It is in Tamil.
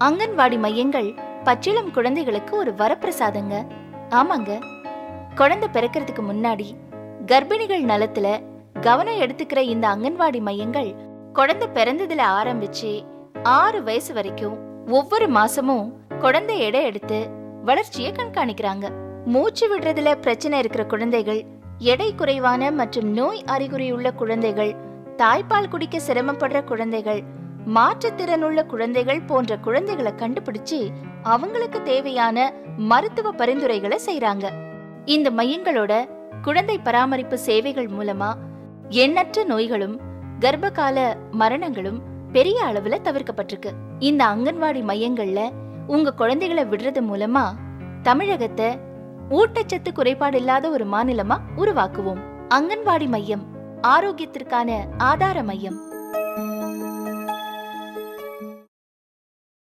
அங்கன்வாடி மையங்கள் பச்சிளம் குழந்தைகளுக்கு ஒரு வரப்பிரசாதங்க. ஆமாங்க, குழந்தை பிறக்கிறதுக்கு முன்னாடி கர்ப்பிணிகள் நலத்துல கவனம் எடுத்துக்கிற இந்த அங்கன்வாடி மையங்கள் குழந்தை பிறந்ததுல ஆரம்பிச்சு 6 வயசு வரைக்கும் ஒவ்வொரு மாசமும் குழந்தை எடை எடுத்து வளர்ச்சியை கண்காணிக்கிறாங்க. மூச்சு விடுறதுல பிரச்சனை இருக்கிற குழந்தைகள், எடை குறைவான மற்றும் நோய் அறிகுறியுள்ள குழந்தைகள், தாய்ப்பால் குடிக்க சிரமப்படுற குழந்தைகள், மாற்றுத்திறனுள்ள குழந்தைகள் போன்ற குழந்தைகளை கண்டுபிடிச்சு அவங்களுக்கு தேவையான மருத்துவ பரிந்துரைகளை செய்யறாங்க. இந்த மையங்களோட குழந்தை பராமரிப்பு சேவைகள் மூலமா எண்ணற்ற நோய்களும் கர்ப்பகால மரணங்களும் பெரிய அளவுல தவிர்க்கப்பட்டிருக்கு. இந்த அங்கன்வாடி மையங்கள்ல உங்க குழந்தைகளை விடுறது மூலமா தமிழகத்தை ஊட்டச்சத்து குறைபாடு இல்லாத ஒரு மாநிலமா உருவாக்குவோம். அங்கன்வாடி மையம் ஆரோக்கியத்திற்கான ஆதார மையம்.